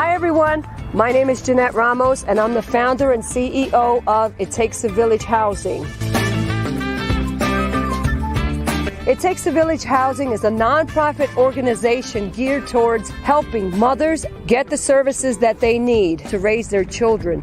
Hi everyone, my name is Jeanette Ramos and I'm the founder and CEO of It Takes a Village Housing. It Takes a Village Housing is a nonprofit organization geared towards helping mothers get the services that they need to raise their children.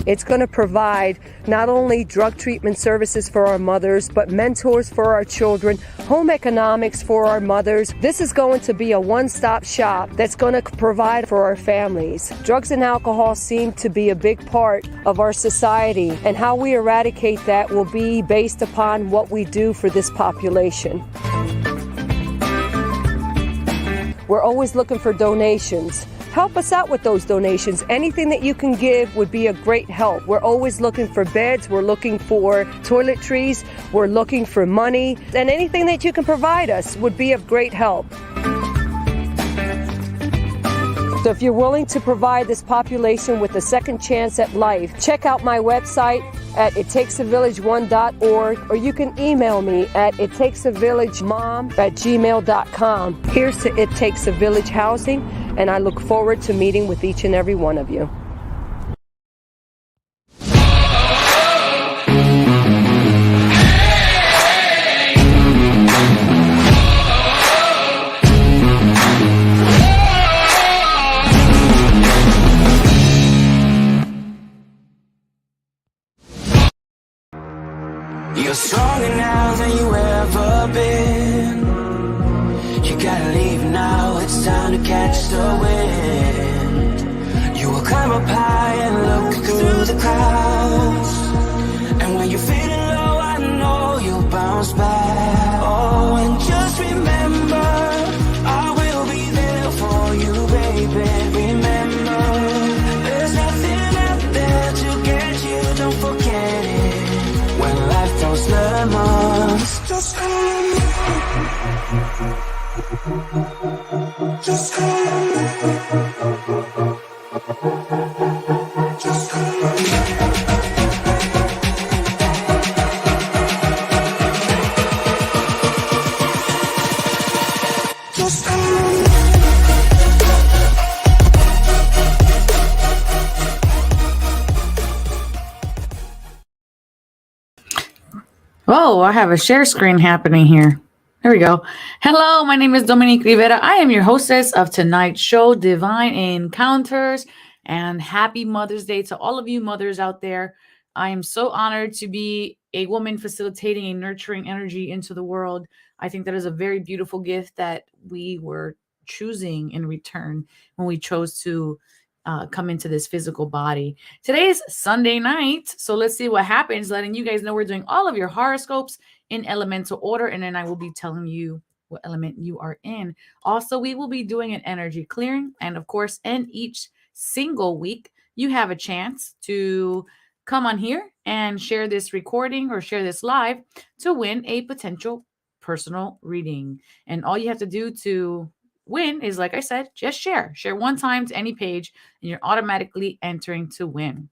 It's going to provide not only drug treatment services for our mothers, but mentors for our children, home economics for our mothers. This is going to be a one-stop shop that's going to provide for our families. Drugs and alcohol seem to be a big part of our society, and how we eradicate that will be based upon what we do for this population. We're always looking for donations. Help us out with those donations. Anything that you can give would be a great help. We're always looking for beds. We're looking for toiletries. We're looking for money. And anything that you can provide us would be of great help. So if you're willing to provide this population with a second chance at life, check out my website at ittakesavillage1.org, or you can email me at ittakesavillagmom@gmail.com. Here's to It Takes a Village Housing, and I look forward to meeting with each and every one of you. You're stronger now than you ever been. You gotta leave now, it's time to catch the wind. You will climb up high and look through the clouds. And when you're feeling low, I know you'll bounce back. Oh, and just remember, I will be there for you, baby. Remember, there's nothing out there to get you, don't forget it. When life throws lemons, just call me. Just call me. Just call me. Just call me. Oh, I have a share screen happening here. There we go. Hello, my name is Dominique Rivera. I am your hostess of tonight's show, Divine Encounters, and happy Mother's Day to all of you mothers out there. I am so honored to be a woman facilitating a nurturing energy into the world. I think that is a very beautiful gift that we were choosing in return when we chose to come into this physical body. Today is Sunday night, so let's see what happens, letting you guys know we're doing all of your horoscopes in elemental order, and then I will be telling you what element you are in. Also, we will be doing an energy clearing, and of course, in each single week, you have a chance to come on here and share this recording or share this live to win a potential personal reading. And all you have to do to win is, like I said, just share one time to any page, and you're automatically entering to win.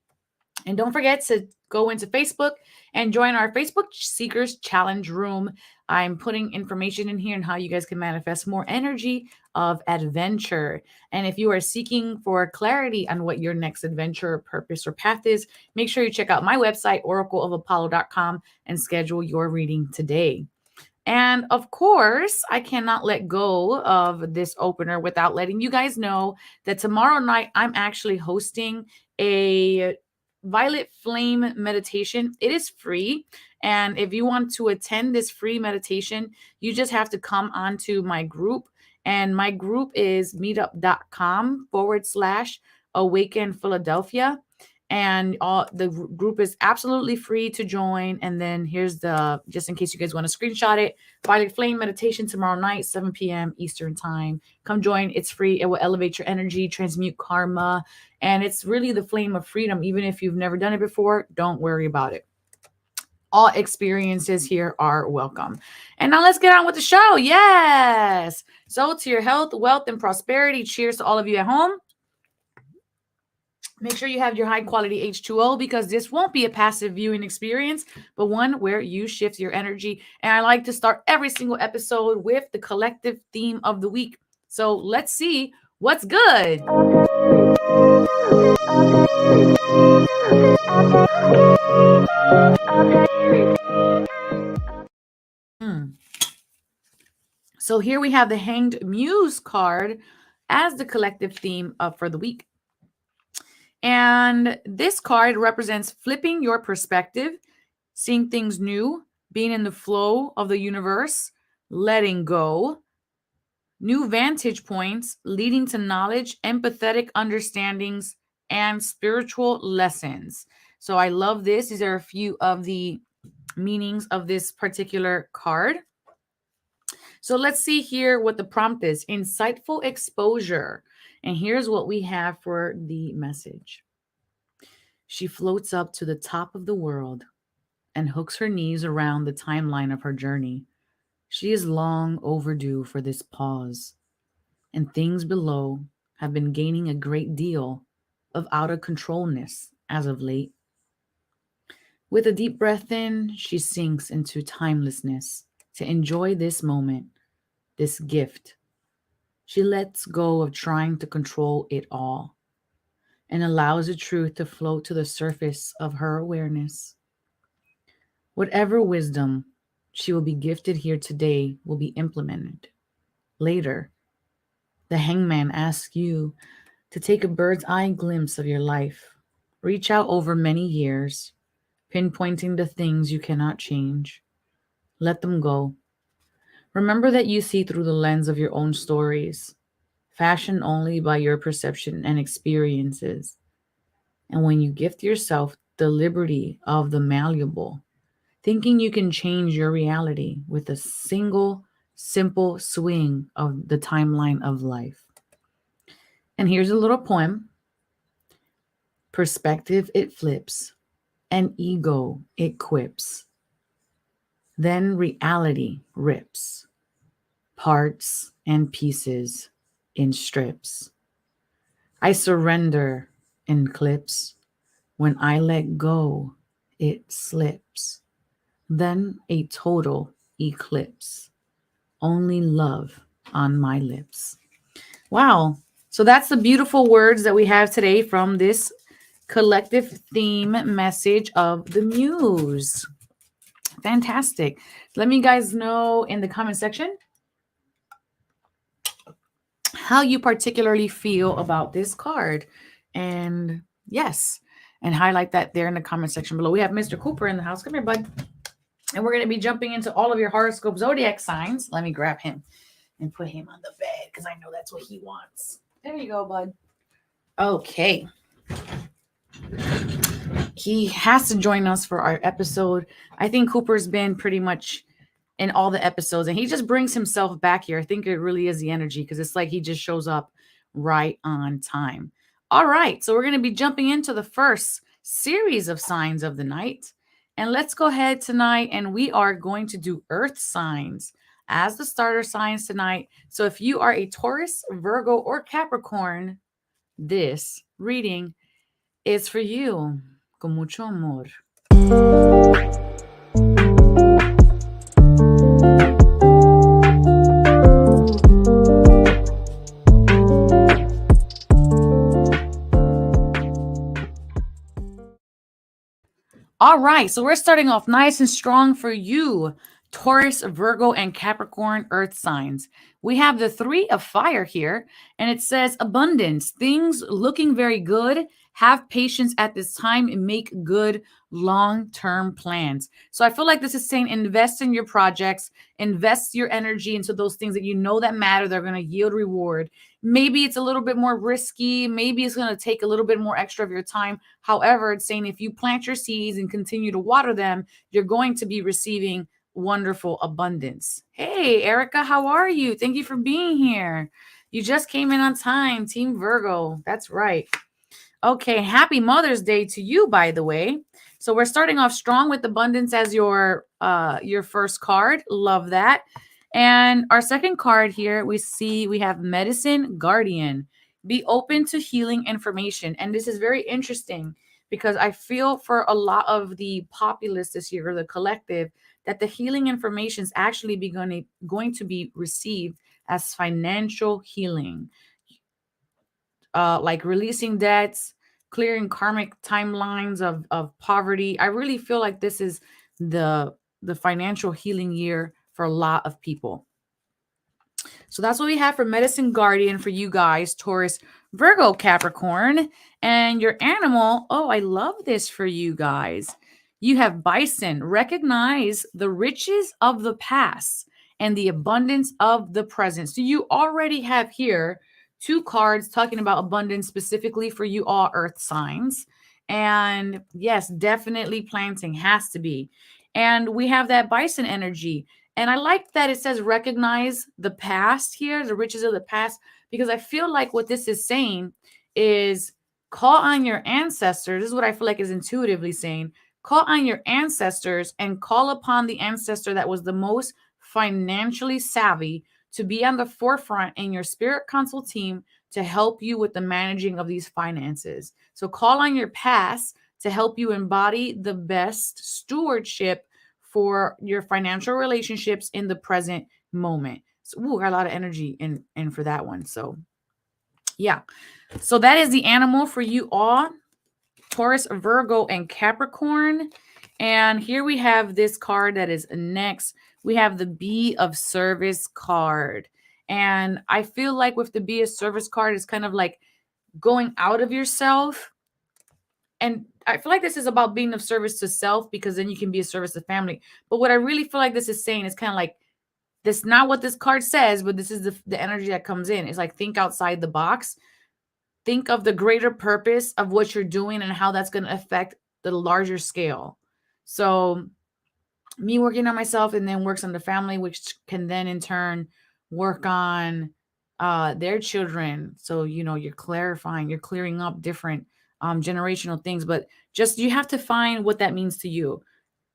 And don't forget to go into Facebook and join our Facebook Seekers Challenge room. I'm putting information in here on how you guys can manifest more energy of adventure. And if you are seeking for clarity on what your next adventure, purpose, or path is, make sure you check out my website, oracleofapollo.com, and schedule your reading today. And of course, I cannot let go of this opener without letting you guys know that tomorrow night I'm actually hosting a Violet Flame meditation. It is free. And if you want to attend this free meditation, you just have to come onto my group. And my group is meetup.com/Awaken Philadelphia. And the group is absolutely free to join. And then here's just in case you guys want to screenshot it, Violet Flame meditation tomorrow night, 7 p.m. Eastern time. Come join. It's free. It will elevate your energy, transmute karma. And it's really the flame of freedom. Even if you've never done it before, don't worry about it. All experiences here are welcome. And now let's get on with the show. Yes. So to your health, wealth, and prosperity. Cheers to all of you at home. Make sure you have your high quality H2O, because this won't be a passive viewing experience, but one where you shift your energy. And I like to start every single episode with the collective theme of the week. So let's see what's good. So here we have the Hanged Muse card as the collective theme for the week. And this card represents flipping your perspective, seeing things new, being in the flow of the universe, letting go, new vantage points leading to knowledge, empathetic understandings, and spiritual lessons. So I love this. These are a few of the meanings of this particular card. So let's see here what the prompt is. Insightful exposure. And here's what we have for the message. She floats up to the top of the world and hooks her knees around the timeline of her journey. She is long overdue for this pause, and things below have been gaining a great deal of out of controlness as of late. With a deep breath in, she sinks into timelessness to enjoy this moment, this gift. She lets go of trying to control it all and allows the truth to float to the surface of her awareness. Whatever wisdom she will be gifted here today will be implemented. Later, the hangman asks you to take a bird's eye glimpse of your life. Reach out over many years, pinpointing the things you cannot change. Let them go. Remember that you see through the lens of your own stories, fashioned only by your perception and experiences. And when you gift yourself the liberty of the malleable, thinking you can change your reality with a single, simple swing of the timeline of life. And here's a little poem. Perspective it flips, and ego it quips. Then reality rips, parts and pieces in strips. I surrender in clips. When I let go, it slips. Then a total eclipse. Only love on my lips. Wow. So that's the beautiful words that we have today from this collective theme message of the Muse. Fantastic. Let me guys know in the comment section how you particularly feel about this card. And yes, and highlight that there in the comment section below. We have Mr. Cooper in the house. Come here, bud. And we're going to be jumping into all of your horoscope zodiac signs. Let me grab him and put him on the bed because I know that's what he wants. There you go, bud. Okay. He has to join us for our episode. I think Cooper's been pretty much in all the episodes, and he just brings himself back here. I think it really is the energy because it's like he just shows up right on time. All right, so we're going to be jumping into the first series of signs of the night. And let's go ahead tonight, and we are going to do earth signs as the starter signs tonight. So if you are a Taurus, Virgo, or Capricorn, this reading is for you. Con mucho amor. All right, so we're starting off nice and strong for you, Taurus, Virgo, and Capricorn earth signs. We have the 3 of fire here, and it says abundance, things looking very good. Have patience at this time and make good long-term plans. So I feel like this is saying invest in your projects, invest your energy into those things that you know that matter. They're going to yield reward. Maybe it's a little bit more risky. Maybe it's going to take a little bit more extra of your time. However, it's saying if you plant your seeds and continue to water them, you're going to be receiving wonderful abundance. Hey, Erica, how are you? Thank you for being here. You just came in on time, Team Virgo. That's right. Okay, happy Mother's Day to you, by the way. So we're starting off strong with abundance as your first card. Love that. And our second card here, we have Medicine Guardian. Be open to healing information. And this is very interesting because I feel for a lot of the populace this year, or the collective, that the healing information is actually going to be received as financial healing, like releasing debts, clearing karmic timelines of poverty. I really feel like this is the financial healing year for a lot of people. So that's what we have for Medicine Guardian for you guys, Taurus, Virgo, Capricorn. And your animal, oh, I love this for you guys. You have Bison. Recognize the riches of the past and the abundance of the present. So you already have here 2 cards talking about abundance specifically for you all earth signs. And yes, definitely planting has to be. And we have that Bison energy. And I like that it says recognize the past here, the riches of the past, because I feel like what this is saying is call on your ancestors. This is what I feel like is intuitively saying. Call on your ancestors and call upon the ancestor that was the most financially savvy to be on the forefront in your spirit council team to help you with the managing of these finances. So call on your past to help you embody the best stewardship for your financial relationships in the present moment. So, got a lot of energy in for that one. So, yeah. So that is the animal for you all, Taurus, Virgo, and Capricorn. And here we have this card that is next. We have the Be of Service card. And I feel like with the Be of Service card, it's kind of like going out of yourself. And I feel like this is about being of service to self, because then you can be of service to family. But what I really feel like this is saying is kind of like, this not what this card says, but this is the energy that comes in. It's like, think outside the box. Think of the greater purpose of what you're doing and how that's going to affect the larger scale. So me working on myself and then works on the family, which can then in turn work on their children. So, you're clarifying, you're clearing up different generational things, but just, you have to find what that means to you.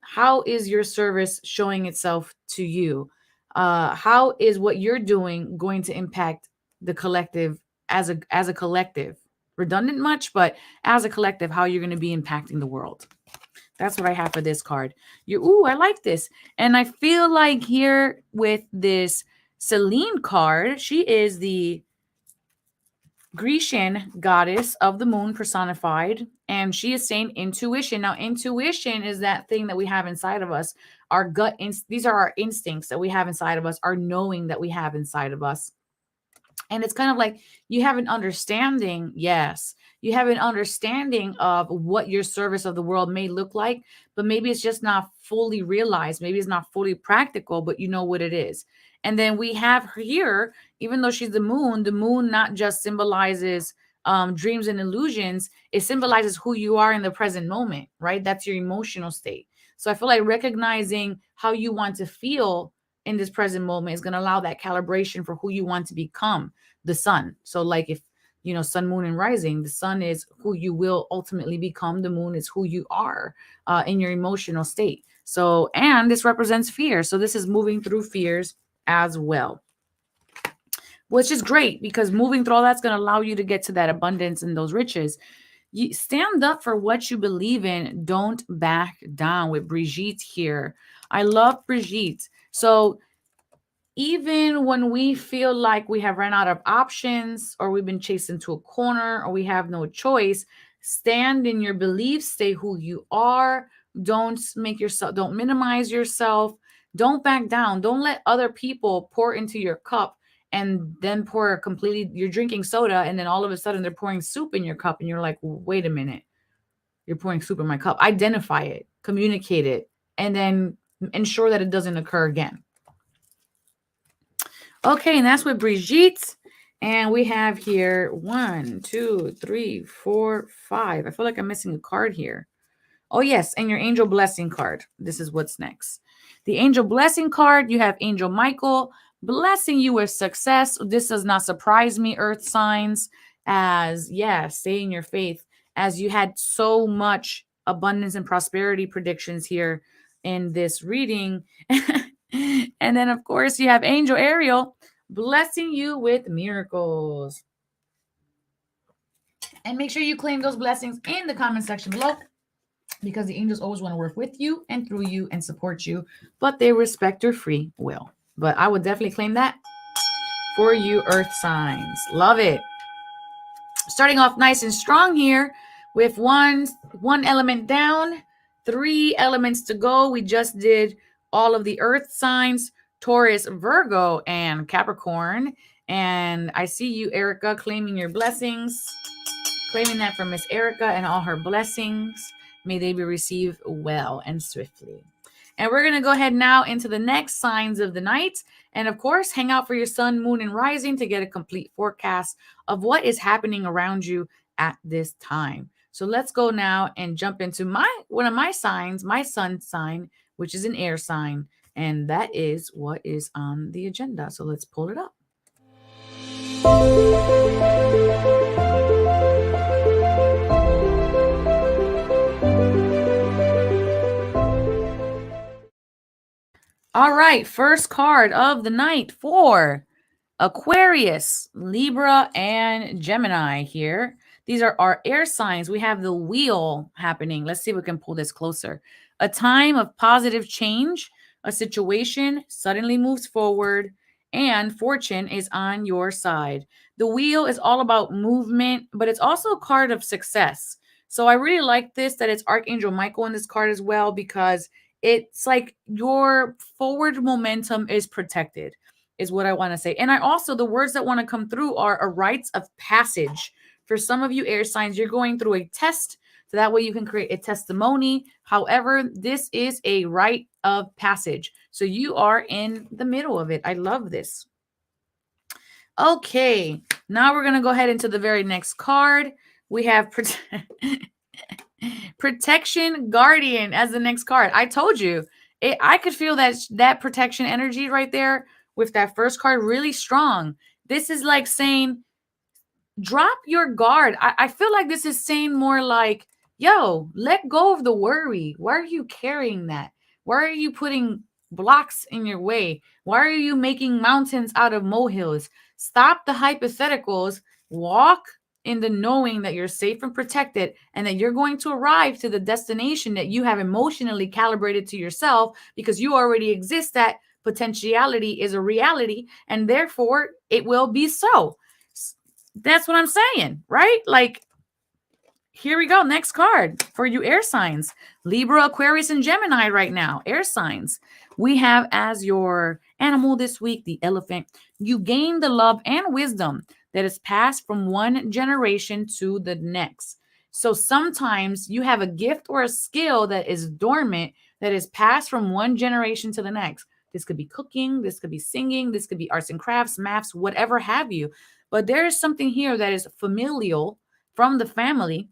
How is your service showing itself to you? How is what you're doing going to impact the collective as a collective? Redundant much, but as a collective, how you're going to be impacting the world. That's what I have for this card. I like this. And I feel like here with this Selene card, she is the Grecian goddess of the moon personified, and she is saying intuition. Now, intuition is that thing that we have inside of us, our gut. These are our instincts that we have inside of us, our knowing that we have inside of us. And it's kind of like you have an understanding. Yes, you have an understanding of what your service of the world may look like, but maybe it's just not fully realized. Maybe it's not fully practical, but you know what it is. And then we have her here, even though she's the moon not just symbolizes dreams and illusions. It symbolizes who you are in the present moment, right? That's your emotional state. So I feel like recognizing how you want to feel in this present moment is going to allow that calibration for who you want to become, the sun. So like if, sun, moon, and rising, the sun is who you will ultimately become. The moon is who you are in your emotional state. So, and this represents fear. So this is moving through fears as well, which is great, because moving through all that's going to allow you to get to that abundance and those riches. You stand up for what you believe in. Don't back down with Brigitte here. I love Brigitte. So even when we feel like we have run out of options, or we've been chased into a corner, or we have no choice, stand in your beliefs, stay who you are. Don't minimize yourself. Don't back down. Don't let other people pour into your cup and then you're drinking soda, and then all of a sudden they're pouring soup in your cup, and you're like, wait a minute, you're pouring soup in my cup. Identify it, communicate it, and then ensure that it doesn't occur again. Okay, and that's with Brigitte. And we have here 1, 2, 3, 4, 5. I feel like I'm missing a card here. Oh, yes, and your angel blessing card. This is what's next. The angel blessing card, you have Angel Michael blessing you with success. This does not surprise me, earth signs, as, stay in your faith, as you had so much abundance and prosperity predictions here in this reading. And then, of course, you have Angel Ariel blessing you with miracles. And make sure you claim those blessings in the comment section below. because the angels always want to work with you and through you and support you, but they respect your free will. But I would definitely claim that for you, earth signs. Love it. Starting off nice and strong here with one element down, 3 elements to go. We just did all of the earth signs, Taurus, Virgo, and Capricorn. And I see you, Erica, claiming your blessings. Claiming that from Miss Erica and all her blessings. May they be received well and swiftly. And we're going to go ahead now into the next signs of the night. And of course, hang out for your sun, moon, and rising to get a complete forecast of what is happening around you at this time. So let's go now and jump into one of my signs, my sun sign, which is an air sign. And that is what is on the agenda. So let's pull it up. All right, first card of the night for Aquarius, Libra, and Gemini here. These are our air signs. We have the wheel happening. Let's see if we can pull this closer. A time of positive change. A situation suddenly moves forward, and fortune is on your side. The wheel is all about movement, but it's also a card of success. So I really like this, that it's Archangel Michael in this card as well, because it's like your forward momentum is protected, is what I want to say. And I also, the words that want to come through are a rites of passage. For some of you air signs, you're going through a test, so that way you can create a testimony. However, this is a rite of passage. So you are in the middle of it. I love this. Okay, now we're going to go ahead into the very next card. We have Protection Guardian as the next card. I told you, I could feel that protection energy right there with that first card really strong. This is like saying, drop your guard. I feel like this is saying more like, yo, let go of the worry. Why are you carrying that? Why are you putting blocks in your way? Why are you making mountains out of molehills? Stop the hypotheticals. Walk in the knowing that you're safe and protected, and that you're going to arrive to the destination that you have emotionally calibrated to yourself, because you already exist. That potentiality is a reality, and therefore it will be so. That's what I'm saying, right? Like, here we go. Next card for you air signs. Libra, Aquarius, and Gemini right now. Air signs. We have as your animal this week, the elephant. You gain the love and wisdom that is passed from one generation to the next. So sometimes you have a gift or a skill that is dormant, that is passed from one generation to the next. This could be cooking, this could be singing, this could be arts and crafts, maths, whatever have you. But there is something here that is familial from the family,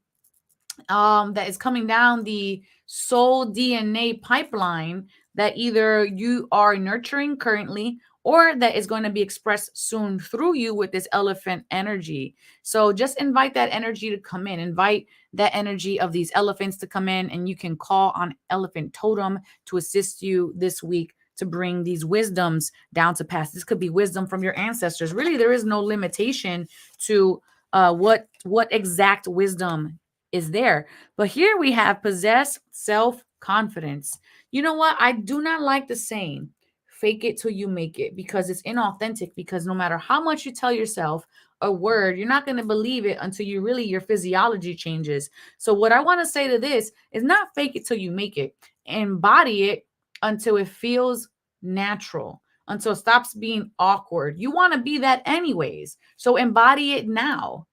that is coming down the soul DNA pipeline, that either you are nurturing currently, or that is going to be expressed soon through you with this elephant energy. So just invite that energy to come in. Invite that energy of these elephants to come in, and you can call on Elephant Totem to assist you this week to bring these wisdoms down to pass. This could be wisdom from your ancestors. Really, there is no limitation to what exact wisdom is there. But here we have possess self-confidence. You know what? I do not like the saying, fake it till you make it, because it's inauthentic. Because no matter how much you tell yourself a word, you're not going to believe it until your physiology changes. So what I want to say to this is not fake it till you make it. Embody it until it feels natural, until it stops being awkward. You want to be that anyways. So embody it now.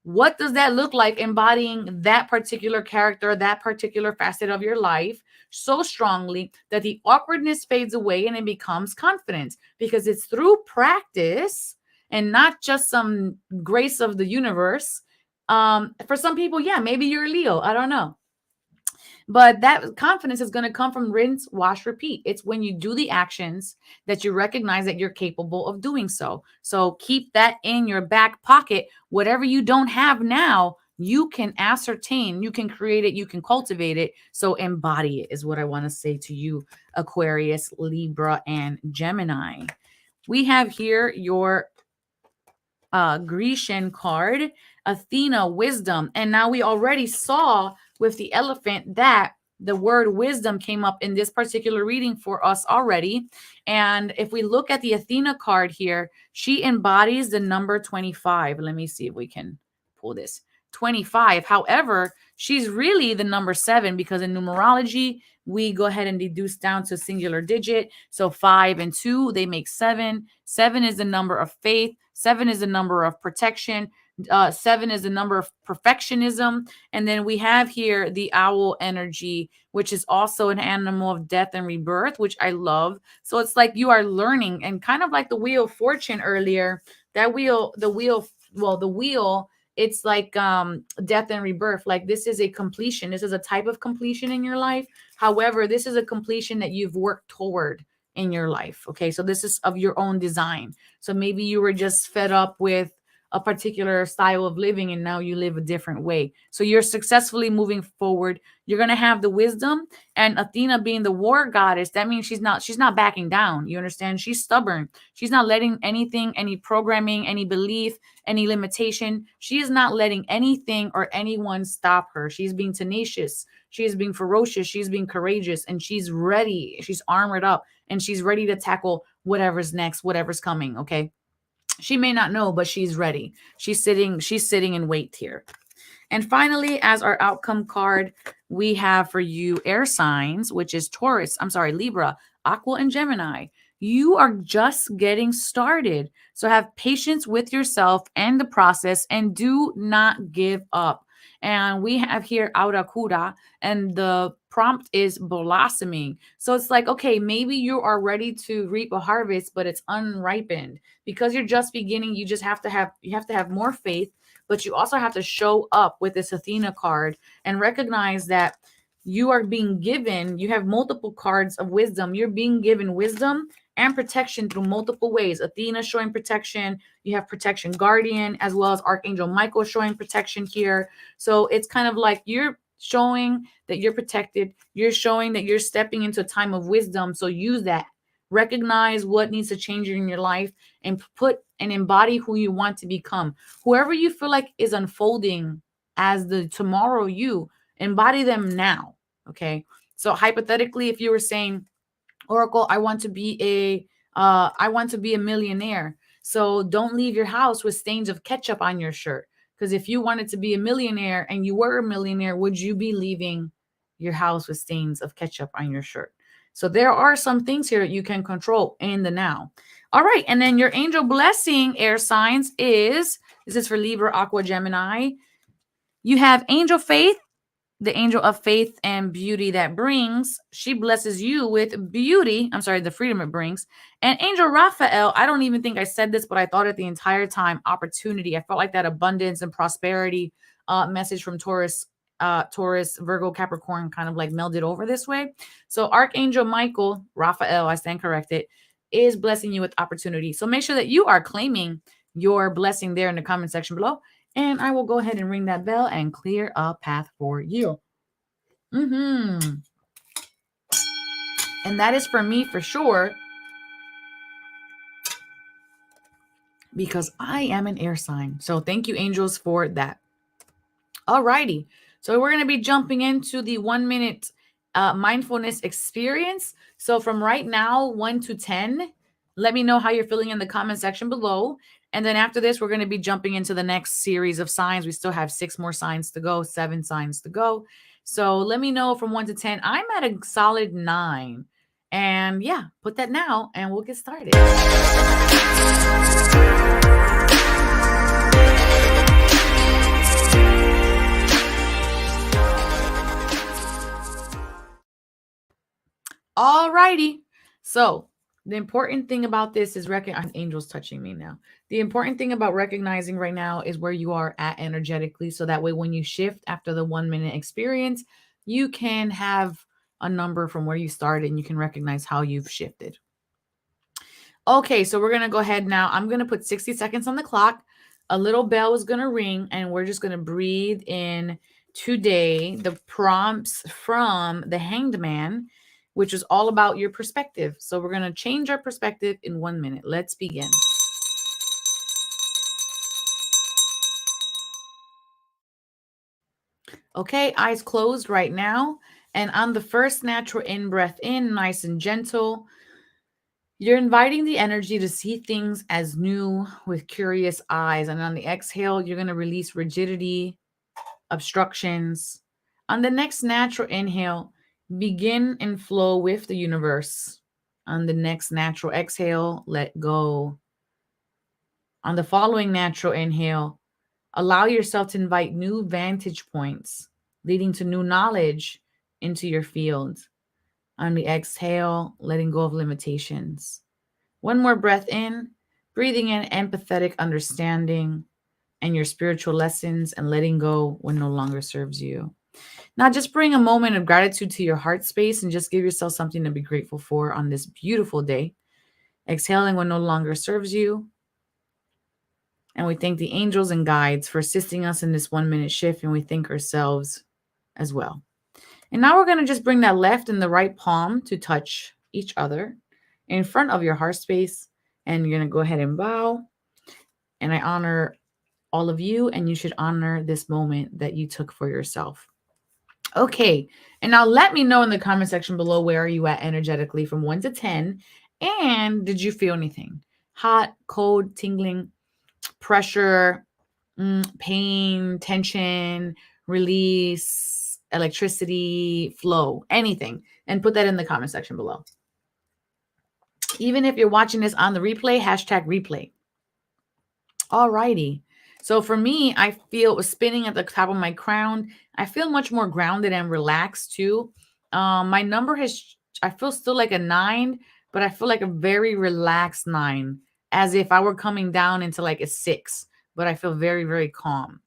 What does that look like, embodying that particular character, that particular facet of your life so strongly that the awkwardness fades away and it becomes confidence? Because it's through practice and not just some grace of the universe. For some people, yeah, maybe you're a Leo. I don't know. But that confidence is going to come from rinse, wash, repeat. It's when you do the actions that you recognize that you're capable of doing so. So keep that in your back pocket. Whatever you don't have now, you can ascertain, you can create it, you can cultivate it. So embody it is what I want to say to you, Aquarius, Libra, and Gemini. We have here your Grecian card, Athena, wisdom. And now we already saw with the elephant that the word wisdom came up in this particular reading for us already. And if we look at the Athena card here, she embodies the number 25. Let me see if we can pull this. 25. However, she's really the number 7 because in numerology, we go ahead and deduce down to a singular digit. So 5 and 2, they make 7. 7 is the number of faith. 7 is the number of protection. 7 is the number of perfectionism. And then we have here the owl energy, which is also an animal of death and rebirth, which I love. So it's like you are learning, and kind of like the wheel of fortune earlier, that wheel, the wheel, it's like death and rebirth. Like this is a completion. This is a type of completion in your life. However, this is a completion that you've worked toward in your life. Okay. So this is of your own design. So maybe you were just fed up with a particular style of living and now you live a different way. So you're successfully moving forward. You're going to have the wisdom, and Athena being the war goddess, that means she's not backing down. You understand? She's stubborn. She's not letting anything, any programming, any belief, any limitation. She is not letting anything or anyone stop her. She's being tenacious. She is being ferocious. She's being courageous, and she's ready. She's armored up, and she's ready to tackle whatever's next, whatever's coming. Okay. She may not know, but she's ready. She's sitting in wait here. And finally, as our outcome card, we have for you air signs, which is Libra, Aqua, and Gemini. You are just getting started. So have patience with yourself and the process, and do not give up. And we have here Aurakura, and the prompt is blossoming. So it's like, okay, maybe you are ready to reap a harvest, but it's unripened. Because you're just beginning, you have to have more faith, but you also have to show up with this Athena card and recognize that you are being given, you have multiple cards of wisdom. You're being given wisdom and protection through multiple ways. Athena showing protection. You have protection guardian, as well as Archangel Michael showing protection here. So it's kind of like you're showing that you're protected. You're showing that you're stepping into a time of wisdom. So use that. Recognize what needs to change in your life and put and embody who you want to become. Whoever you feel like is unfolding as the tomorrow you, embody them now. Okay. So hypothetically, if you were saying, Oracle, I want to be a millionaire. So don't leave your house with stains of ketchup on your shirt. Because if you wanted to be a millionaire and you were a millionaire, would you be leaving your house with stains of ketchup on your shirt? So there are some things here that you can control in the now. All right. And then your angel blessing, air signs, this is for Libra, Aqua, Gemini. You have angel faith, the angel of faith and beauty that brings. She blesses you with beauty. The freedom it brings. And angel Raphael, I don't even think I said this, but I thought it the entire time, opportunity. I felt like that abundance and prosperity message from Taurus, Virgo, Capricorn kind of like melded over this way. So Archangel Michael, Raphael, I stand corrected, is blessing you with opportunity. So make sure that you are claiming your blessing there in the comment section below. And I will go ahead and ring that bell and clear a path for you. And that is for me for sure, because I am an air sign. So thank you, angels, for that. All righty. So we're going to be jumping into the 1 minute mindfulness experience. So from right now, 1 to 10, let me know how you're feeling in the comment section below. And then after this, we're going to be jumping into the next series of signs. We still have 6 more signs to go, 7 signs to go. So let me know from 1 to 10. I'm at a solid 9. And yeah, put that now and we'll get started. All righty. So the important thing about this is angels touching me now. The important thing about recognizing right now is where you are at energetically. So that way, when you shift after the 1 minute experience, you can have a number from where you started and you can recognize how you've shifted. Okay, so we're going to go ahead now. I'm going to put 60 seconds on the clock. A little bell is going to ring and we're just going to breathe in today the prompts from the Hanged Man, which is all about your perspective. So we're going to change our perspective in 1 minute. Let's begin. Okay, eyes closed right now. And on the first natural in-breath in, nice and gentle, you're inviting the energy to see things as new with curious eyes. And on the exhale, you're going to release rigidity, obstructions. On the next natural inhale, begin and flow with the universe. On the next natural exhale, let go. On the following natural inhale, allow yourself to invite new vantage points, leading to new knowledge into your field. On the exhale, letting go of limitations. One more breath in, breathing in empathetic understanding and your spiritual lessons and letting go when no longer serves you. Now, just bring a moment of gratitude to your heart space and just give yourself something to be grateful for on this beautiful day. Exhaling when no longer serves you. And we thank the angels and guides for assisting us in this 1 minute shift. And we thank ourselves as well. And now we're going to just bring that left and the right palm to touch each other in front of your heart space. And you're going to go ahead and bow. And I honor all of you, and you should honor this moment that you took for yourself. Okay. And now let me know in the comment section below, where are you at energetically from 1 to 10? And did you feel anything? Hot, cold, tingling, pressure, pain, tension, release, electricity, flow, anything. And put that in the comment section below. Even if you're watching this on the replay, hashtag replay. Alrighty. So for me, I feel it was spinning at the top of my crown. I feel much more grounded and relaxed too. My number I feel still like a 9, but I feel like a very relaxed 9, as if I were coming down into like a 6, but I feel very, very calm.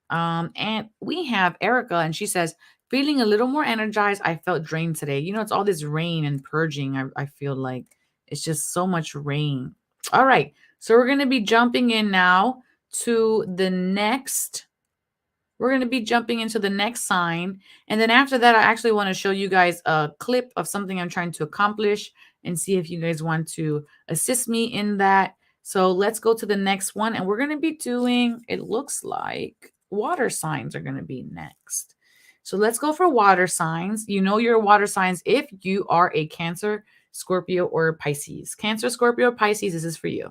And we have Erica, and she says, feeling a little more energized. I felt drained today. You know, it's all this rain and purging. I feel like it's just so much rain. All right. So we're going to be jumping in now to the next. We're going to be jumping into the next sign. And then after that, I actually want to show you guys a clip of something I'm trying to accomplish and see if you guys want to assist me in that. So let's go to the next one. And we're going to be doing, it looks like water signs are going to be next. So let's go for water signs. You know your water signs if you are a Cancer, Scorpio, or Pisces. Cancer, Scorpio, Pisces, this is for you.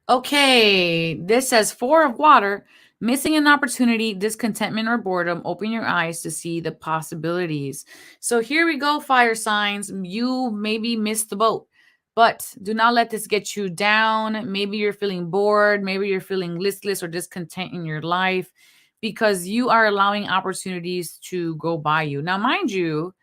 Okay, this says 4 of water, missing an opportunity, discontentment, or boredom. Open your eyes to see the possibilities. So here we go, fire signs. You maybe missed the boat, but do not let this get you down. Maybe you're feeling bored. Maybe you're feeling listless or discontent in your life because you are allowing opportunities to go by you. Now, mind you,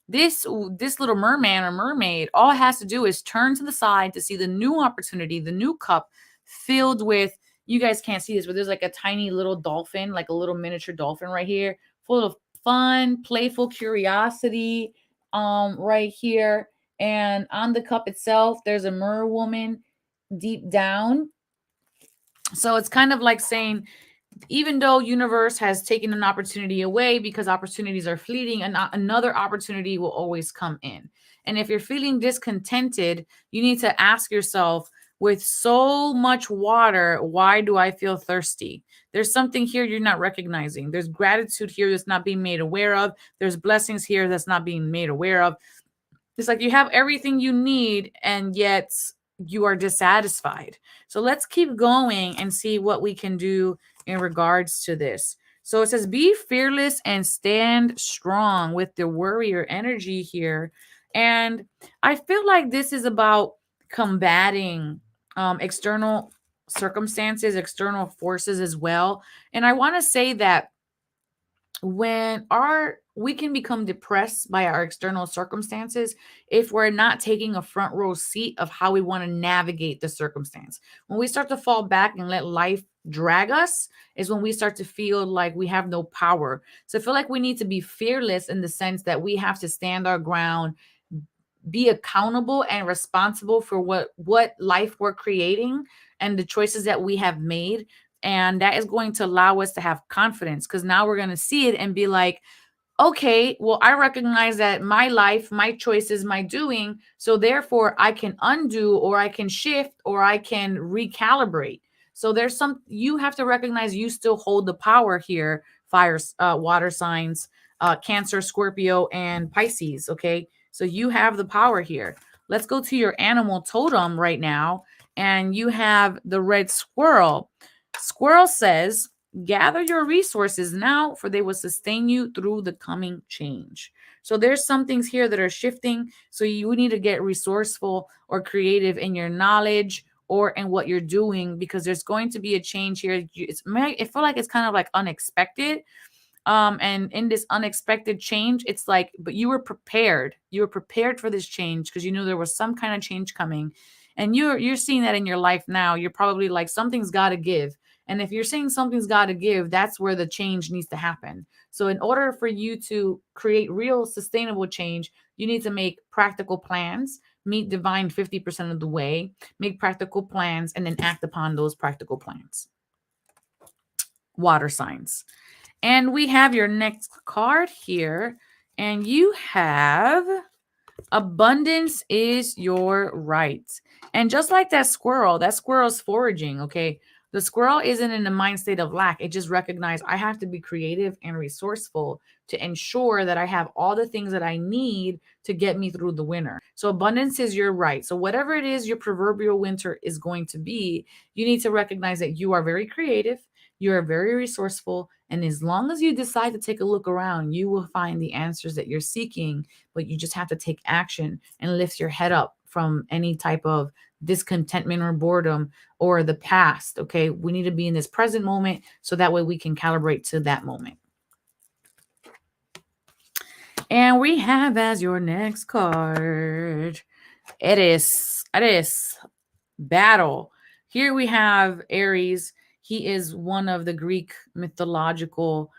this little merman or mermaid, all it has to do is turn to the side to see the new opportunity, the new cup filled with, you guys can't see this, but there's like a tiny little dolphin, like a little miniature dolphin right here, full of fun, playful curiosity right here. And on the cup itself, there's a mer woman deep down. So it's kind of like saying, even though universe has taken an opportunity away because opportunities are fleeting, and another opportunity will always come in. And if you're feeling discontented, you need to ask yourself, with so much water, why do I feel thirsty? There's something here you're not recognizing. There's gratitude here that's not being made aware of. There's blessings here that's not being made aware of. It's like you have everything you need, and yet you are dissatisfied. So let's keep going and see what we can do in regards to this. So it says, be fearless and stand strong with the warrior energy here. And I feel like this is about combating external circumstances, external forces as well. And I want to say that when we can become depressed by our external circumstances if we're not taking a front row seat of how we want to navigate the circumstance. When we start to fall back and let life drag us is when we start to feel like we have no power. So I feel like we need to be fearless in the sense that we have to stand our ground, be accountable and responsible for what life we're creating and the choices that we have made. And that is going to allow us to have confidence, because now we're going to see it and be like, okay, well, I recognize that my life, my choices, my doing, so therefore I can undo or I can shift or I can recalibrate. So there's some, you have to recognize you still hold the power here, fires, water signs, Cancer, Scorpio, and Pisces. Okay. So you have the power here. Let's go to your animal totem right now. And you have the red squirrel. Squirrel says, gather your resources now, for they will sustain you through the coming change. So there's some things here that are shifting. So you need to get resourceful or creative in your knowledge or in what you're doing, because there's going to be a change here. I feel like it's kind of like unexpected. And in this unexpected change, it's like, but you were prepared. You were prepared for this change because you knew there was some kind of change coming. And you're seeing that in your life now. You're probably like, something's got to give. And if you're saying something's got to give, that's where the change needs to happen. So in order for you to create real sustainable change, you need to make practical plans, meet divine 50% of the way, make practical plans, and then act upon those practical plans. Water signs. And we have your next card here, and you have abundance is your right. And just like that squirrel's foraging, okay? The squirrel isn't in the mind state of lack. It just recognized I have to be creative and resourceful to ensure that I have all the things that I need to get me through the winter. So abundance is your right. So whatever it is your proverbial winter is going to be, you need to recognize that you are very creative, you are very resourceful, and as long as you decide to take a look around, you will find the answers that you're seeking, but you just have to take action and lift your head up from any type of discontentment or boredom or the past. Okay. We need to be in this present moment so that way we can calibrate to that moment. And we have as your next card, it is battle. Here we have Aries. He is one of the Greek mythological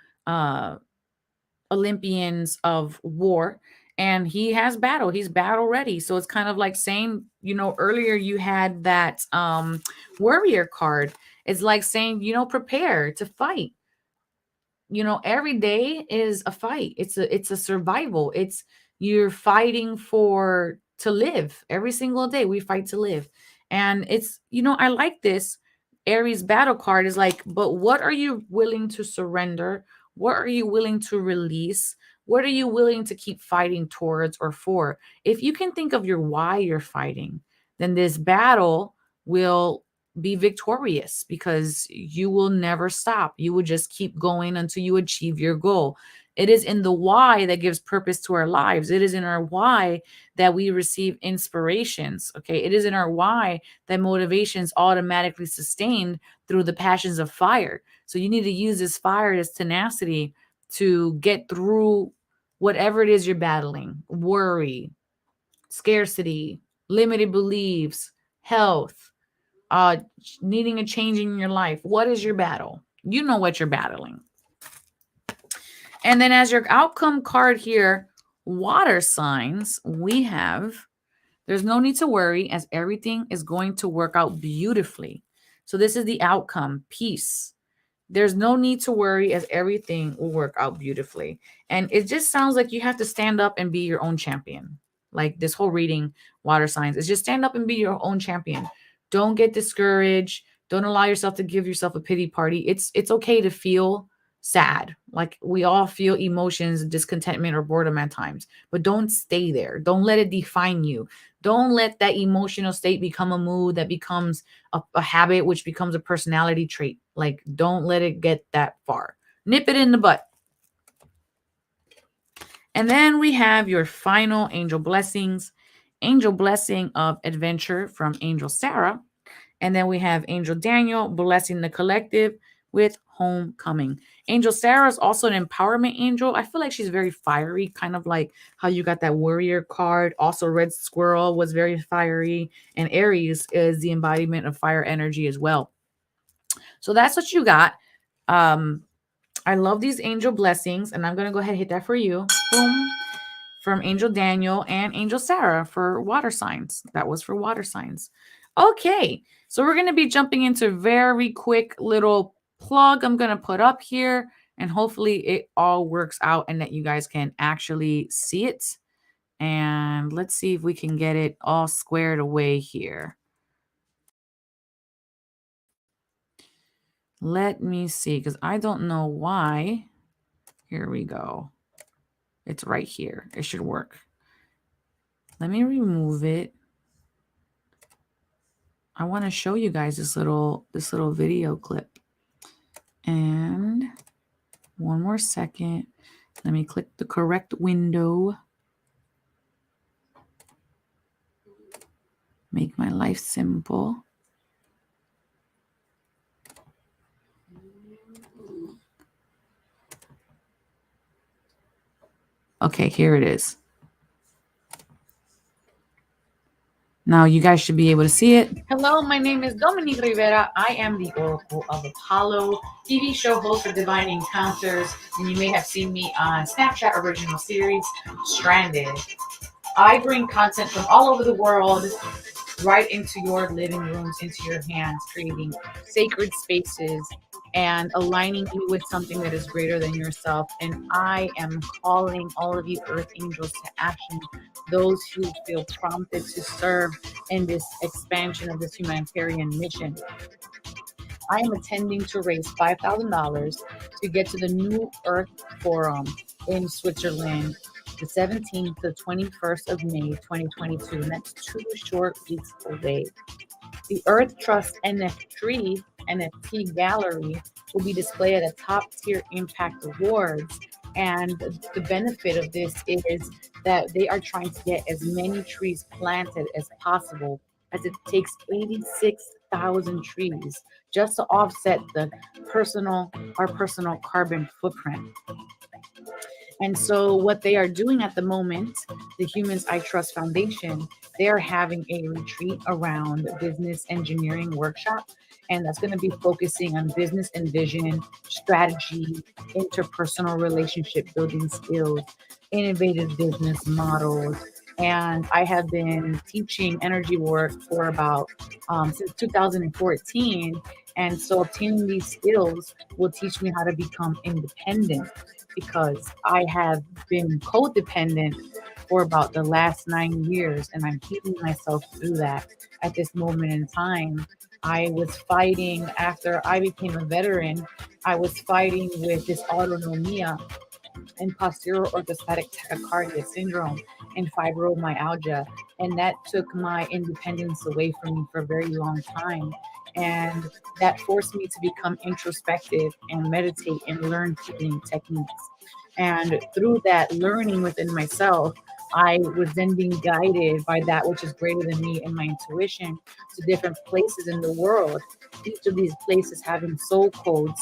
Olympians of war, and he has battle. He's battle ready. So it's kind of like saying, earlier you had that warrior card. It's like saying, prepare to fight. Every day is a fight. It's a survival. It's you're fighting to live. Every single day we fight to live. And it's, I like this Aries battle card is like, but what are you willing to surrender? What are you willing to release? What are you willing to keep fighting towards or for? If you can think of your why you're fighting, then this battle will be victorious because you will never stop. You will just keep going until you achieve your goal. It is in the why that gives purpose to our lives. It is in our why that we receive inspirations. Okay. It is in our why that motivation is automatically sustained through the passions of fire. So you need to use this fire, this tenacity to get through whatever it is you're battling: worry, scarcity, limited beliefs, health, needing a change in your life. What is your battle? You know what you're battling. And then as your outcome card here, water signs, we have, there's no need to worry as everything is going to work out beautifully. So this is the outcome, peace. There's no need to worry as everything will work out beautifully. And it just sounds like you have to stand up and be your own champion. Like this whole reading, water signs, is just stand up and be your own champion. Don't get discouraged. Don't allow yourself to give yourself a pity party. It's okay to feel sad. Like we all feel emotions, discontentment or boredom at times, but don't stay there. Don't let it define you. Don't let that emotional state become a mood that becomes a habit, which becomes a personality trait. Like don't let it get that far. Nip it in the butt. And then we have your final angel blessings. Angel blessing of adventure from Angel Sarah. And then we have Angel Daniel blessing the collective with homecoming. Angel Sarah is also an empowerment angel. I feel like she's very fiery, kind of like how you got that warrior card. Also, Red Squirrel was very fiery. And Aries is the embodiment of fire energy as well. So that's what you got. I love these angel blessings. And I'm going to go ahead and hit that for you. Boom. From Angel Daniel and Angel Sarah for water signs. That was for water signs. Okay. So we're going to be jumping into very quick little plug I'm going to put up here. And hopefully it all works out and that you guys can actually see it. And let's see if we can get it all squared away here. Let me see, because I don't know why. Here we go. It's right here. It should work. Let me remove it. I want to show you guys this little video clip. And one more second. Let me click the correct window. Make my life simple. Okay, here it is. Now you guys should be able to see it. Hello, my name is Dominique Rivera. I am the Oracle of Apollo, TV show host for Divine Encounters, and you may have seen me on Snapchat original series, Stranded. I bring content from all over the world right into your living rooms, into your hands, creating sacred spaces and aligning you with something that is greater than yourself. And I am calling all of you earth angels to action, those who feel prompted to serve in this expansion of this humanitarian mission. I am attending to raise $5,000 to get to the New Earth Forum in Switzerland, the 17th to 21st of May, 2022. And that's 2 short weeks away. The Earth Trust NFT gallery will be displayed at a top-tier Impact Awards. And the benefit of this is that they are trying to get as many trees planted as possible, as it takes 86,000 trees just to offset our personal carbon footprint. And so what they are doing at the moment, the Humans I Trust Foundation, they are having a retreat around business engineering workshop. And that's going to be focusing on business and vision, strategy, interpersonal relationship building skills, innovative business models. And I have been teaching energy work for about since 2014. And so obtaining these skills will teach me how to become independent, because I have been codependent for about the last 9 years, and I'm healing myself through that at this moment in time. I was fighting after I became a veteran. I was fighting with this autonomia and posterior orthostatic tachycardia syndrome and fibromyalgia, and that took my independence away from me for a very long time. And that forced me to become introspective and meditate and learn healing techniques. And through that learning within myself, I was then being guided by that which is greater than me and my intuition to different places in the world. Each of these places having soul codes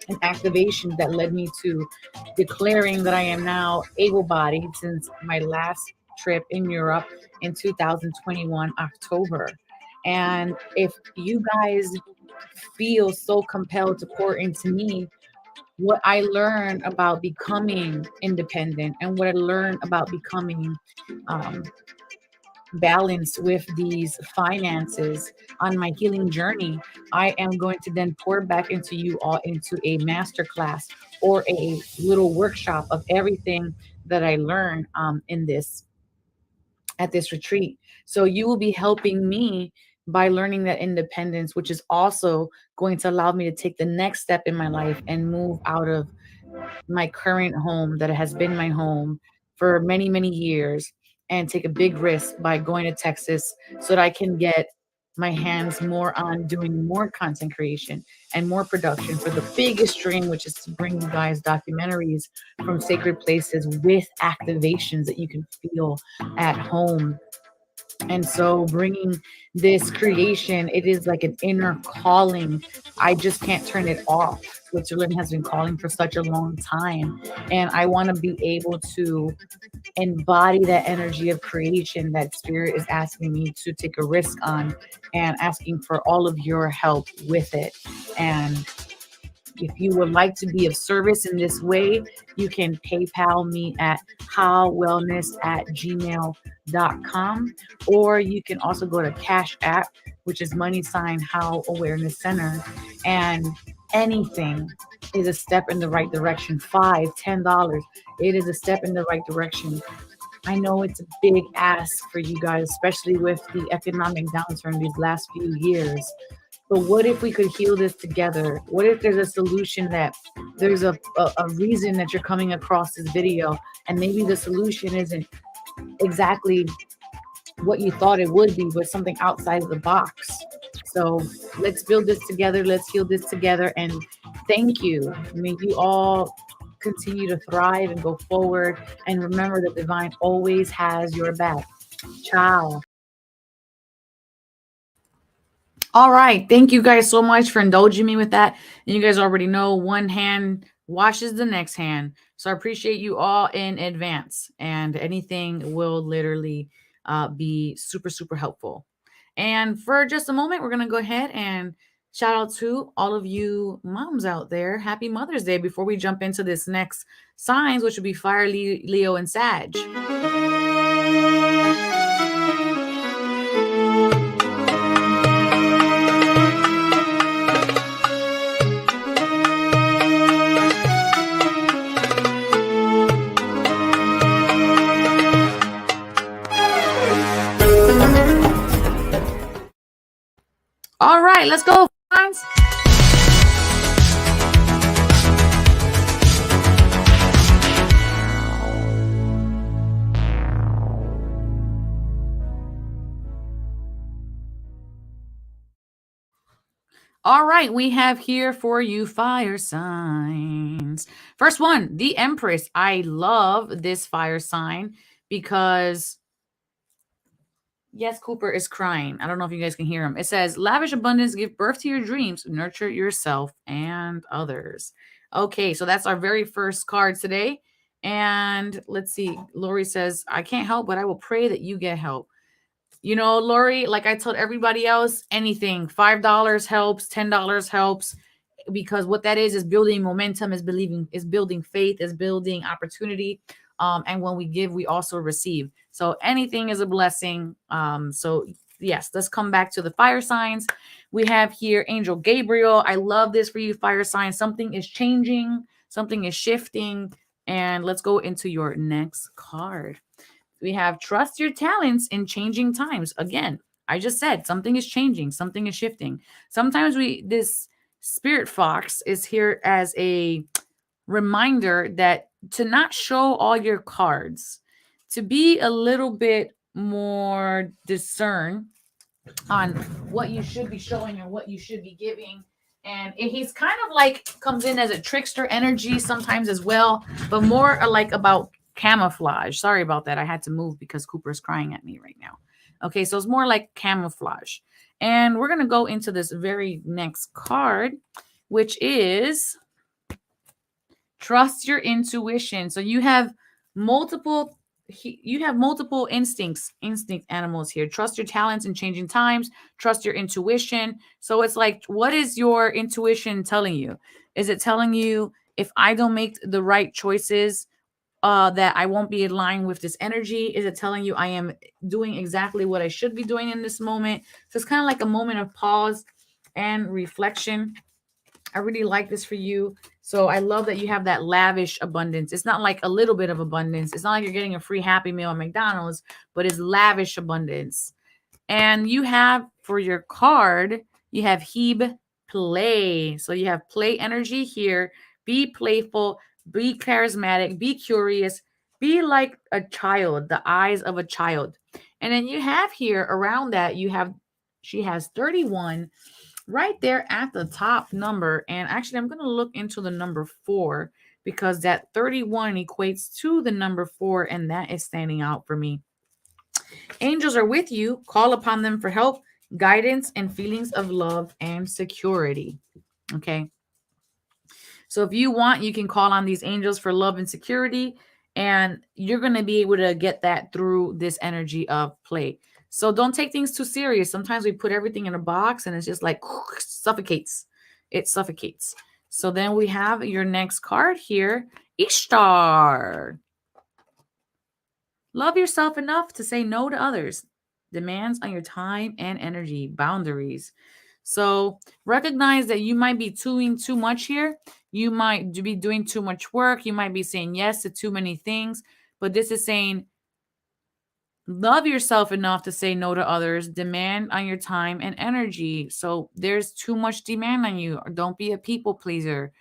and activations that led me to declaring that I am now able-bodied since my last trip in Europe in 2021 October. And if you guys feel so compelled to pour into me, what I learned about becoming independent and what I learned about becoming balanced with these finances on my healing journey, I am going to then pour back into you all into a masterclass or a little workshop of everything that I learned at this retreat. So you will be helping me by learning that independence, which is also going to allow me to take the next step in my life and move out of my current home that has been my home for many, many years, and take a big risk by going to Texas so that I can get my hands more on doing more content creation and more production for the biggest dream, which is to bring you guys documentaries from sacred places with activations that you can feel at home. And so bringing this creation, it is like an inner calling. I just can't turn it off. Switzerland has been calling for such a long time. And I want to be able to embody that energy of creation that spirit is asking me to take a risk on, and asking for all of your help with it. And if you would like to be of service in this way, you can PayPal me at HowlWellness@gmail.com, or you can also go to Cash App, which is $HowlAwarenesscenter, and anything is a step in the right direction. $5, $10. It is a step in the right direction. I know it's a big ask for you guys, especially with the economic downturn these last few years. But what if we could heal this together? What if there's a solution that there's a reason that you're coming across this video, and maybe the solution isn't exactly what you thought it would be, but something outside of the box. So let's build this together. Let's heal this together. And thank you. May you all continue to thrive and go forward. And remember that divine always has your back. Ciao. All right. Thank you guys so much for indulging me with that. And you guys already know one hand washes the next hand. So I appreciate you all in advance. And anything will literally be super, super helpful. And for just a moment, we're going to go ahead and shout out to all of you moms out there. Happy Mother's Day before we jump into this next signs, which will be Fire, Leo, and Sag. All right, let's go, friends. All right, we have here for you fire signs. First one, the Empress. I love this fire sign because yes, Cooper is crying. I don't know if you guys can hear him. It says, lavish abundance, give birth to your dreams, nurture yourself and others. Okay, so that's our very first card today. And let's see. Lori says, I can't help, but I will pray that you get help. You know, Lori, like I told everybody else, anything, $5 helps, $10 helps, because what that is building momentum, is building faith, is building opportunity. And when we give, we also receive. So anything is a blessing. So yes, let's come back to the fire signs. We have here Angel Gabriel. I love this for you, fire signs. Something is changing, something is shifting. And let's go into your next card. We have trust your talents in changing times. Again, I just said something is changing, something is shifting. Sometimes this spirit fox is here as a reminder that to not show all your cards, to be a little bit more discerned on what you should be showing and what you should be giving. And he's kind of like comes in as a trickster energy sometimes as well, but more like about camouflage. Sorry about that. I had to move because Cooper's crying at me right now. Okay, so it's more like camouflage. And we're going to go into this very next card, which is trust your intuition. So you have multiple instinct animals here. Trust your talents in changing times. Trust your intuition. So it's like, what is your intuition telling you? Is it telling you if I don't make the right choices, that I won't be in line with this energy? Is it telling you I am doing exactly what I should be doing in this moment? So it's kind of like a moment of pause and reflection. I really like this for you. So I love that you have that lavish abundance. It's not like a little bit of abundance. It's not like you're getting a free Happy Meal at McDonald's, but it's lavish abundance. And you have for your card, you have Hebe play. So you have play energy here. Be playful, be charismatic, be curious, be like a child, the eyes of a child. And then you have here around that, she has 31 right there at the top number. And actually, I'm going to look into the number 4 because that 31 equates to the number 4, and that is standing out for me. Angels are with you. Call upon them for help, guidance, and feelings of love and security. Okay. So if you want, you can call on these angels for love and security, and you're going to be able to get that through this energy of play. So don't take things too serious. Sometimes we put everything in a box and it's just like suffocates. It suffocates. So then we have your next card here, Ishtar. Love yourself enough to say no to others. Demands on your time and energy, boundaries. So recognize that you might be doing too much here. You might be doing too much work. You might be saying yes to too many things. But this is saying love yourself enough to say no to others. Demand on your time and energy. So there's too much demand on you. Don't be a people pleaser.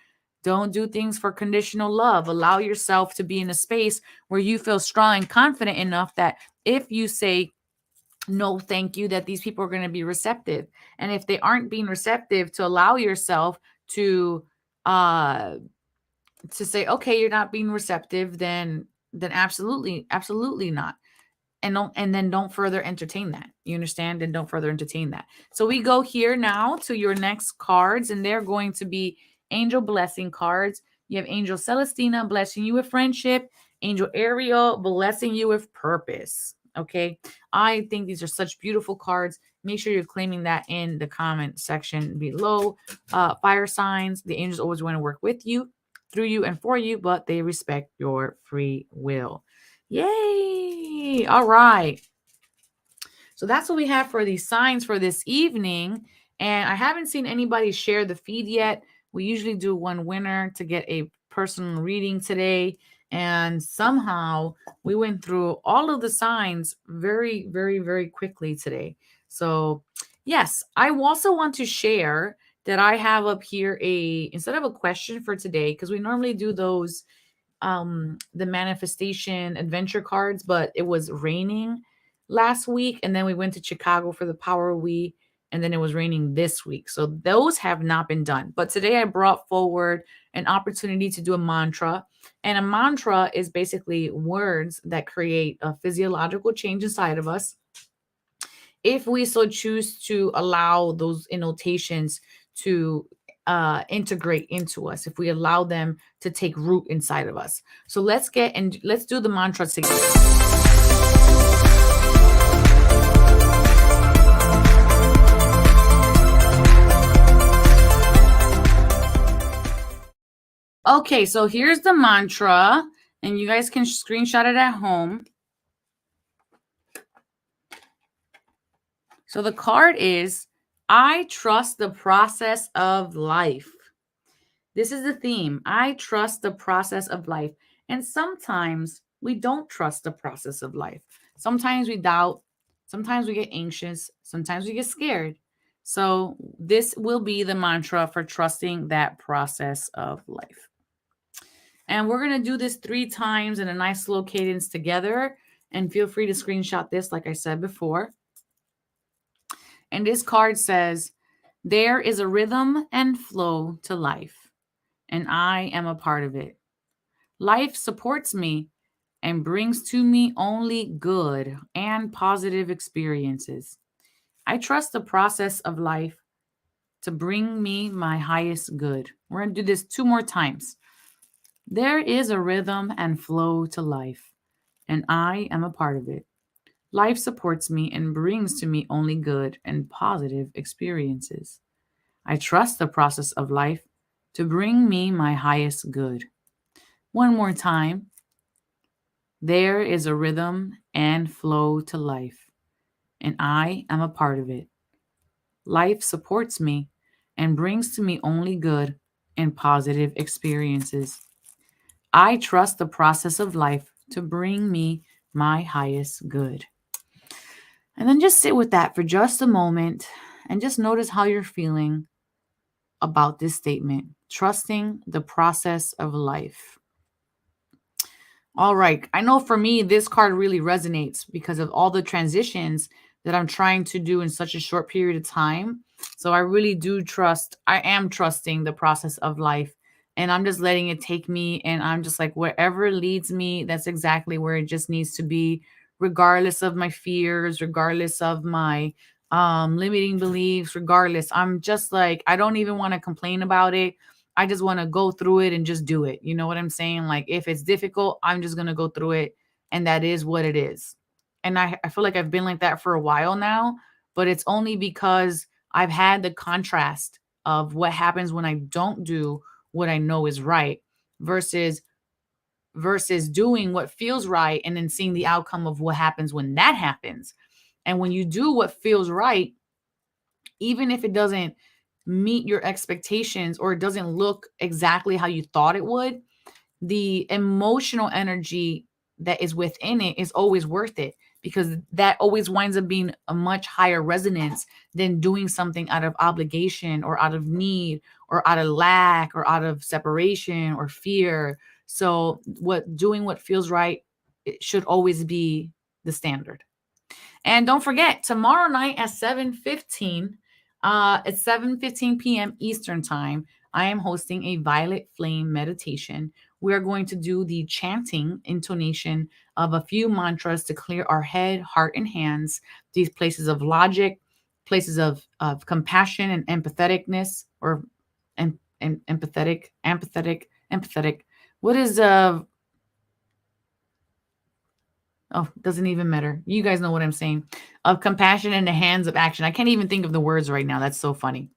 Don't do things for conditional love. Allow yourself to be in a space where you feel strong and confident enough that if you say no, thank you, that these people are going to be receptive. And if they aren't being receptive, to allow yourself uh to say, okay, you're not being receptive, then absolutely not. And then don't further entertain that. You understand? And don't further entertain that. So we go here now to your next cards, and they're going to be angel blessing cards. You have Angel Celestina blessing you with friendship, Angel Ariel blessing you with purpose. Okay. I think these are such beautiful cards. Make sure you're claiming that in the comment section below. Fire signs, the angels always want to work with you, through you, and for you, but they respect your free will. Yay! All right. So that's what we have for these signs for this evening. And I haven't seen anybody share the feed yet. We usually do one winner to get a personal reading today. And somehow we went through all of the signs very, very, very quickly today. So yes, I also want to share that I have up here instead of a question for today, because we normally do those the manifestation adventure cards, but it was raining last week, and then we went to Chicago for the Power Week, and then it was raining this week. So those have not been done. But today I brought forward an opportunity to do a mantra. And a mantra is basically words that create a physiological change inside of us, if we so choose to allow those annotations to integrate into us, if we allow them to take root inside of us. So let's do the mantra together. Okay, so here's the mantra, and you guys can screenshot it at home. So the card is, I trust the process of life. This is the theme. I trust the process of life. And sometimes we don't trust the process of life. Sometimes we doubt. Sometimes we get anxious. Sometimes we get scared. So this will be the mantra for trusting that process of life. And we're going to do this 3 times in a nice slow cadence together. And feel free to screenshot this, like I said before. And this card says, there is a rhythm and flow to life, and I am a part of it. Life supports me and brings to me only good and positive experiences. I trust the process of life to bring me my highest good. We're going to do this 2 more times. There is a rhythm and flow to life, and I am a part of it. Life supports me and brings to me only good and positive experiences. I trust the process of life to bring me my highest good. 1 more time. There is a rhythm and flow to life, and I am a part of it. Life supports me and brings to me only good and positive experiences. I trust the process of life to bring me my highest good. And then just sit with that for just a moment and just notice how you're feeling about this statement, trusting the process of life. All right. I know for me, this card really resonates because of all the transitions that I'm trying to do in such a short period of time. So I really do I am trusting the process of life, and I'm just letting it take me. And I'm just like, wherever it leads me, that's exactly where it just needs to be, regardless of my fears, regardless of my limiting beliefs, regardless. I'm just like, I don't even want to complain about it. I just want to go through it and just do it. You know what I'm saying? Like, if it's difficult, I'm just going to go through it. And that is what it is. And I feel like I've been like that for a while now, but it's only because I've had the contrast of what happens when I don't do what I know is right versus doing what feels right and then seeing the outcome of what happens when that happens. And when you do what feels right, even if it doesn't meet your expectations or it doesn't look exactly how you thought it would, the emotional energy that is within it is always worth it, because that always winds up being a much higher resonance than doing something out of obligation or out of need or out of lack or out of separation or fear. So doing what feels right, it should always be the standard. And don't forget, tomorrow night at 7:15 p.m. Eastern Time, I am hosting a Violet Flame meditation. We are going to do the chanting intonation of a few mantras to clear our head, heart, and hands, these places of logic, places of compassion and empatheticness, or empathetic. What is Oh, doesn't even matter. You guys know what I'm saying. Of compassion in the hands of action. I can't even think of the words right now. That's so funny.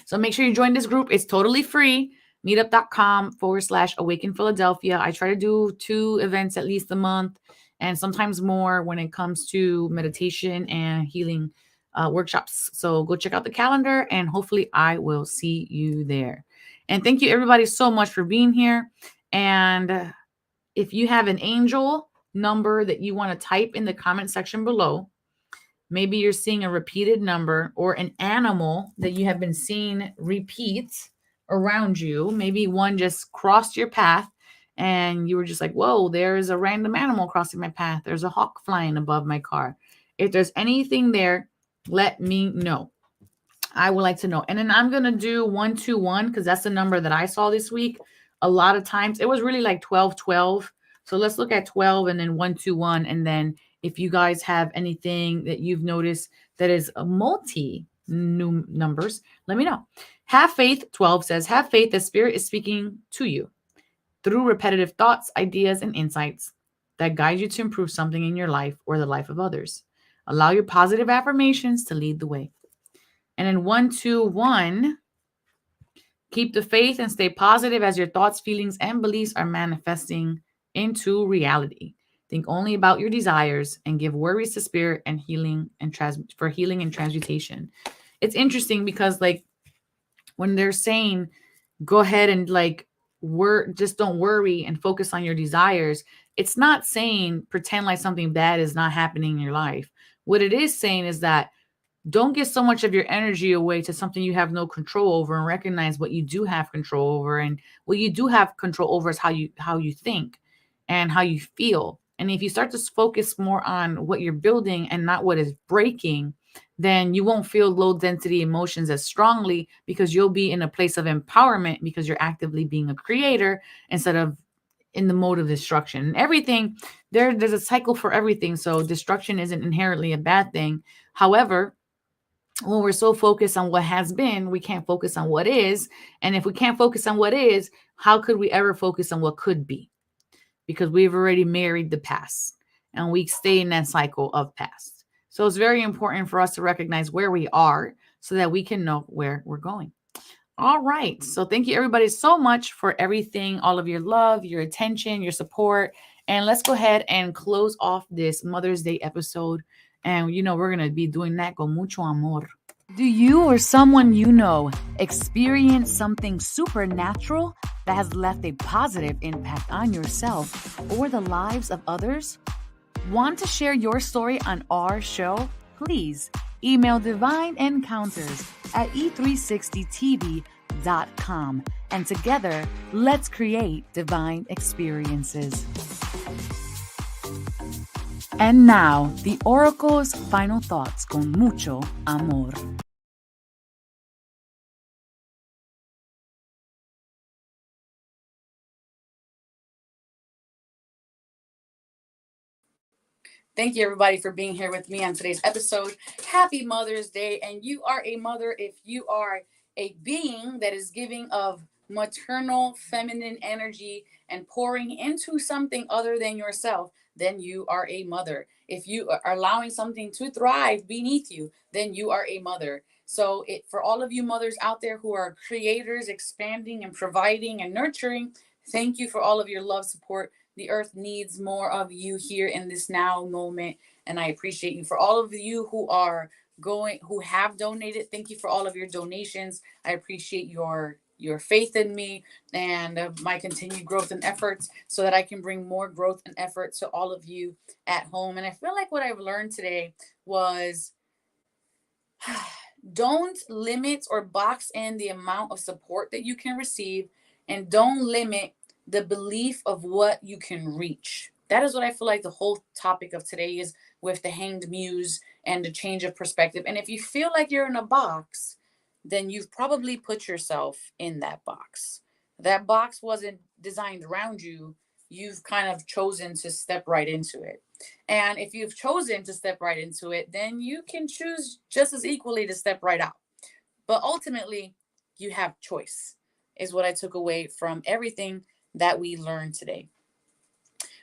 So make sure you join this group. It's totally free. Meetup.com/Awaken Philadelphia. I try to do 2 events at least a month, and sometimes more when it comes to meditation and healing workshops. So go check out the calendar, and hopefully I will see you there. And thank you everybody so much for being here. And if you have an angel number that you want to type in the comment section below, maybe you're seeing a repeated number or an animal that you have been seeing repeat around you. Maybe one just crossed your path and you were just like, whoa, there's a random animal crossing my path. There's a hawk flying above my car. If there's anything there, let me know. I would like to know. And then I'm going to do 121 because that's the number that I saw this week. A lot of times it was really like 1212. So let's look at 12 and then 121. And then if you guys have anything that you've noticed that is a multi new numbers, let me know. Have faith. 12 says, have faith that Spirit is speaking to you through repetitive thoughts, ideas, and insights that guide you to improve something in your life or the life of others. Allow your positive affirmations to lead the way. And then 121, keep the faith and stay positive as your thoughts, feelings, and beliefs are manifesting into reality. Think only about your desires and give worries to Spirit and healing and for healing and transmutation. It's interesting because like when they're saying go ahead and like just don't worry and focus on your desires, it's not saying pretend like something bad is not happening in your life. What it is saying is that don't get so much of your energy away to something you have no control over, and recognize what you do have control over. And what you do have control over is how you think and how you feel. And if you start to focus more on what you're building and not what is breaking, then you won't feel low density emotions as strongly, because you'll be in a place of empowerment because you're actively being a creator instead of in the mode of destruction. And everything, there's a cycle for everything. So destruction isn't inherently a bad thing. However, when we're so focused on what has been, we can't focus on what is. And if we can't focus on what is, how could we ever focus on what could be? Because we've already married the past and we stay in that cycle of past. So it's very important for us to recognize where we are so that we can know where we're going. All right. So thank you everybody so much for everything, all of your love, your attention, your support. And let's go ahead and close off this Mother's Day episode. And, we're going to be doing that con mucho amor. Do you or someone you know experience something supernatural that has left a positive impact on yourself or the lives of others? Want to share your story on our show? Please email Divine Encounters at e360tv.com. And together, let's create divine experiences. And now, the Oracle's final thoughts con mucho amor. Thank you, everybody, for being here with me on today's episode. Happy Mother's Day. And you are a mother if you are a being that is giving of maternal feminine energy and pouring into something other than yourself, then you are a mother. If you are allowing something to thrive beneath you, then you are a mother. So for all of you mothers out there who are creators, expanding and providing and nurturing, thank you for all of your love, support. The earth needs more of you here in this now moment. And I appreciate you. For all of you who are who have donated. Thank you for all of your donations. I appreciate your faith in me and my continued growth and efforts so that I can bring more growth and effort to all of you at home. And I feel like what I've learned today was don't limit or box in the amount of support that you can receive, and don't limit the belief of what you can reach. That is what I feel like the whole topic of today is, with the Hanged Muse and the change of perspective. And if you feel like you're in a box, then you've probably put yourself in that box. That box wasn't designed around you. You've kind of chosen to step right into it. And if you've chosen to step right into it, then you can choose just as equally to step right out. But ultimately, you have choice, is what I took away from everything that we learned today.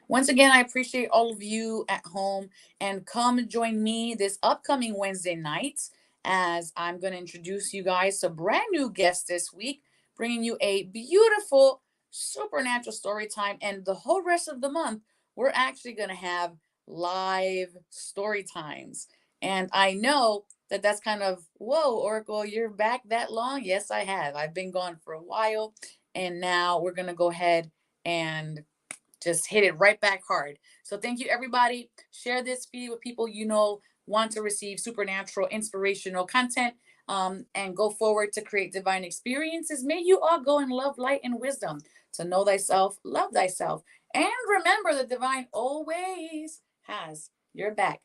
Once again, I appreciate all of you at home, and come join me this upcoming Wednesday night as I'm going to introduce you guys to a brand new guest this week, bringing you a beautiful supernatural story time. And the whole rest of the month, we're actually going to have live story times. And I know that that's kind of, whoa, Oracle, you're back that long? Yes, I have. I've been gone for a while, and now we're going to go ahead and just hit it right back hard. So thank you, everybody. Share this feed with people you know want to receive supernatural, inspirational content, and go forward to create divine experiences. May you all go in love, light, and wisdom to know thyself, love thyself, and remember the divine always has your back.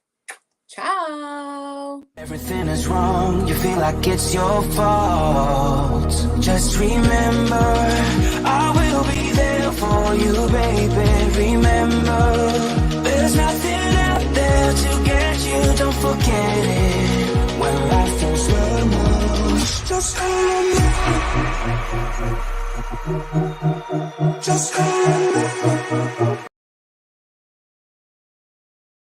Ciao. Everything is wrong, you feel like it's your fault. Just remember, I will be there for you, baby. Remember, there's nothing out there to get